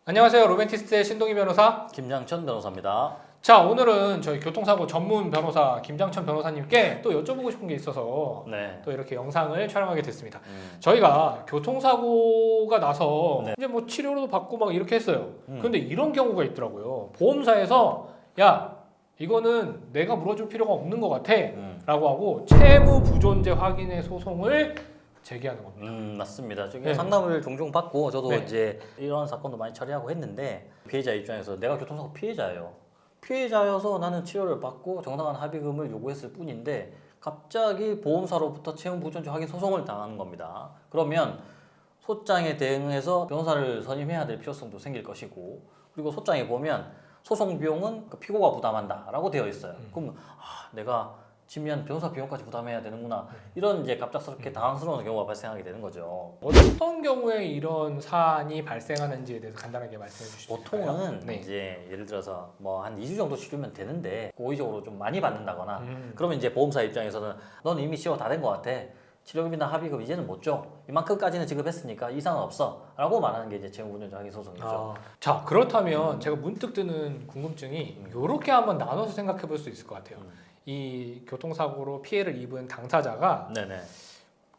안녕하세요. 로맨티스트의 신동희 변호사. 김장천 변호사입니다. 자, 오늘은 저희 교통사고 전문 변호사 김장천 변호사님께 또 여쭤보고 싶은 게 있어서 네. 또 이렇게 영상을 촬영하게 됐습니다. 저희가 교통사고가 나서 네. 이제 뭐 치료도 받고 막 이렇게 했어요. 근데 이런 경우가 있더라고요. 보험사에서 야, 이거는 내가 물어줄 필요가 없는 것 같아 라고 하고 채무 부존재 확인의 소송을 제기하는 겁니다. 맞습니다. 저기 네. 상담을 종종 받고 저도 네. 이제 이런 사건도 많이 처리하고 했는데 피해자 입장에서 내가 교통사고 피해자예요. 피해자여서 나는 치료를 받고 정당한 합의금을 요구했을 뿐인데 갑자기 보험사로부터 채무 부존재 확인 소송을 당하는 겁니다. 그러면 소장에 대응해서 변호사를 선임해야 될 필요성도 생길 것이고 그리고 소장에 보면 소송 비용은 그 피고가 부담한다라고 되어 있어요. 그럼 내가 지면 변호사 비용까지 부담해야 되는구나 이런 이제 갑작스럽게 당황스러운 경우가 발생하게 되는 거죠. 어떤 경우에 이런 사안이 발생하는지에 대해서 간단하게 말씀해 주시죠. 보통은 네. 이제 예를 들어서 뭐 한 2주 정도 치르면 되는데 고의적으로 좀 많이 받는다거나 그러면 이제 보험사 입장에서는 넌 이미 치료 다 된 것 같아. 치료금이나 합의금 이제는 못 줘. 이만큼까지는 지급했으니까 이상은 없어. 라고 말하는 게 이제 채무부존재 확인 소송이죠. 자, 그렇다면 제가 문득 드는 궁금증이 이렇게 한번 나눠서 생각해 볼 수 있을 것 같아요. 이 교통사고로 피해를 입은 당사자가 네네.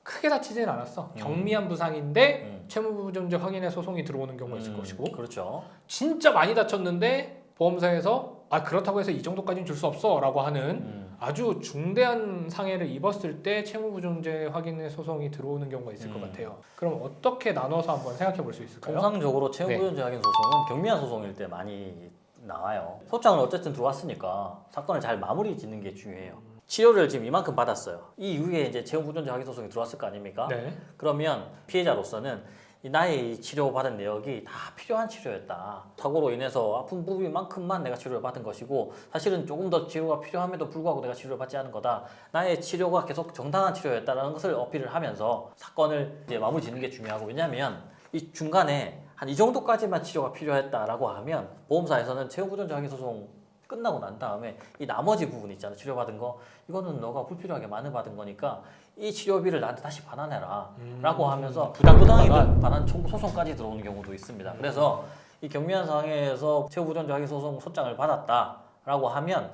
크게 다치지는 않았어. 경미한 부상인데 채무부존재 확인의 소송이 들어오는 경우가 있을 것이고 그렇죠. 진짜 많이 다쳤는데 보험사에서 그렇다고 해서 이 정도까지는 줄 수 없어 라고 하는 아주 중대한 상해를 입었을 때 채무부존재 확인의 소송이 들어오는 경우가 있을 것 같아요. 그럼 어떻게 나눠서 한번 생각해 볼 수 있을까요? 통상적으로 채무부존재 확인 소송은 경미한 소송일 때 많이 나와요. 소장은 어쨌든 들어왔으니까 사건을 잘 마무리 짓는 게 중요해요. 치료를 지금 이만큼 받았어요. 이 이후에 이제 채무부존재 확인 소송이 들어왔을 거 아닙니까? 네. 그러면 피해자로서는 나의 치료받은 내역이 다 필요한 치료였다. 사고로 인해서 아픈 부위만큼만 내가 치료를 받은 것이고 사실은 조금 더 치료가 필요함에도 불구하고 내가 치료를 받지 않은 거다. 나의 치료가 계속 정당한 치료였다는 것을 어필을 하면서 사건을 이제 마무리 짓는 게 중요하고 왜냐하면 이 중간에 한 이 정도까지만 치료가 필요했다라고 하면 보험사에서는 채무부존재 확인 소송 끝나고 난 다음에 이 나머지 부분 있잖아 치료받은 거 이거는 너가 불필요하게 많이 받은 거니까 이 치료비를 나한테 다시 반환해라 라고 하면서 부당하게 반환 청구 소송까지 들어오는 경우도 있습니다. 그래서 이 경미한 상황에서 채무부존재 확인 소송 소장을 받았다 라고 하면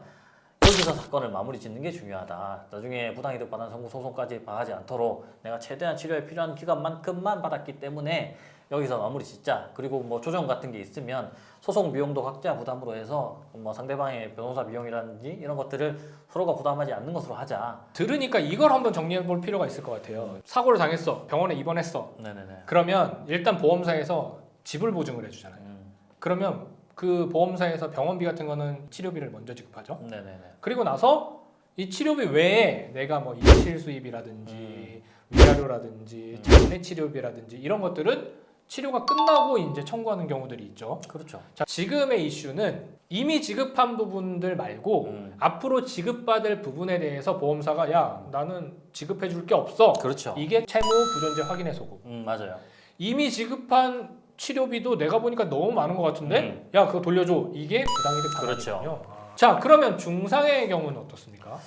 여기서 사건을 마무리 짓는 게 중요하다. 나중에 부당이득 반환 청구 소송까지 봐하지 않도록 내가 최대한 치료에 필요한 기간만큼만 받았기 때문에 여기서 마무리 짓자. 그리고 뭐 조정 같은 게 있으면 소송 비용도 각자 부담으로 해서 뭐 상대방의 변호사 비용이라든지 이런 것들을 서로가 부담하지 않는 것으로 하자. 들으니까 이걸 한번 정리해 볼 필요가 있을 것 같아요. 사고를 당했어. 병원에 입원했어. 네네네. 그러면 일단 보험사에서 지불 보증을 해주잖아요. 그러면 그 보험사에서 병원비 같은 거는 치료비를 먼저 지급하죠. 네네네. 그리고 나서 이 치료비 외에 내가 뭐 임실 수입이라든지 위자료라든지 장례 치료비라든지 이런 것들은 치료가 끝나고 이제 청구하는 경우들이 있죠. 그렇죠. 자, 지금의 이슈는 이미 지급한 부분들 말고 앞으로 지급받을 부분에 대해서 보험사가 야 나는 지급해 줄 게 없어. 그렇죠. 이게 채무 부존재 확인의 소급. 맞아요. 이미 지급한 치료비도 내가 보니까 너무 많은 것 같은데 야 그거 돌려줘. 이게 부당이득 반환이거든요. 그렇죠. 자 그러면 중상해의 경우는 어떻습니까?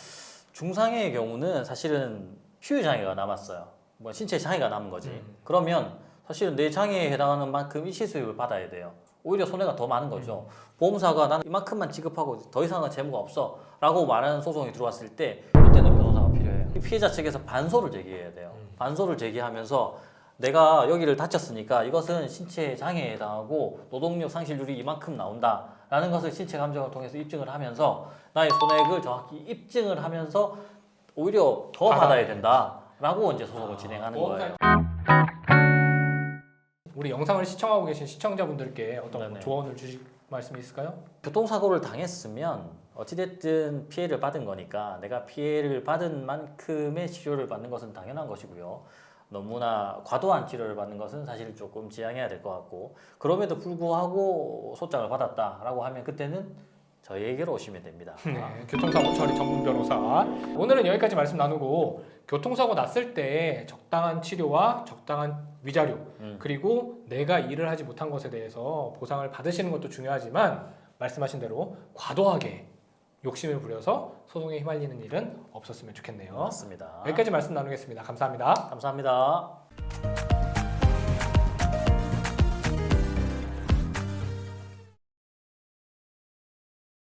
중상해의 경우는 사실은 휴유 장애가 남았어요. 뭐 신체 장애가 남은 거지. 그러면 사실은 내 장애에 해당하는 만큼 일시 수입을 받아야 돼요. 오히려 손해가 더 많은 거죠. 보험사가 나는 이만큼만 지급하고 더 이상은 재무가 없어 라고 말하는 소송이 들어왔을 때 이때는 변호사가 필요해요. 피해자 측에서 반소를 제기해야 돼요. 반소를 제기하면서 내가 여기를 다쳤으니까 이것은 신체 장애에 해당하고 노동력 상실률이 이만큼 나온다 라는 것을 신체 감정을 통해서 입증을 하면서 나의 손해액을 정확히 입증을 하면서 오히려 더 받아야 된다 라고 이제 소송을 진행하는 거예요. 우리 영상을 시청하고 계신 시청자분들께 어떤 네네. 조언을 주실 말씀이 있을까요? 교통사고를 당했으면 어찌됐든 피해를 받은 거니까 내가 피해를 받은 만큼의 치료를 받는 것은 당연한 것이고요. 너무나 과도한 치료를 받는 것은 사실 조금 지양해야 될 것 같고 그럼에도 불구하고 소장을 받았다라고 하면 그때는 저희에게로 오시면 됩니다. 네, 교통사고 처리 전문 변호사. 오늘은 여기까지 말씀 나누고 교통사고 났을 때 적당한 치료와 적당한 위자료 그리고 내가 일을 하지 못한 것에 대해서 보상을 받으시는 것도 중요하지만 말씀하신 대로 과도하게 욕심을 부려서 소송에 휘말리는 일은 없었으면 좋겠네요. 맞습니다. 여기까지 말씀 나누겠습니다. 감사합니다. 감사합니다.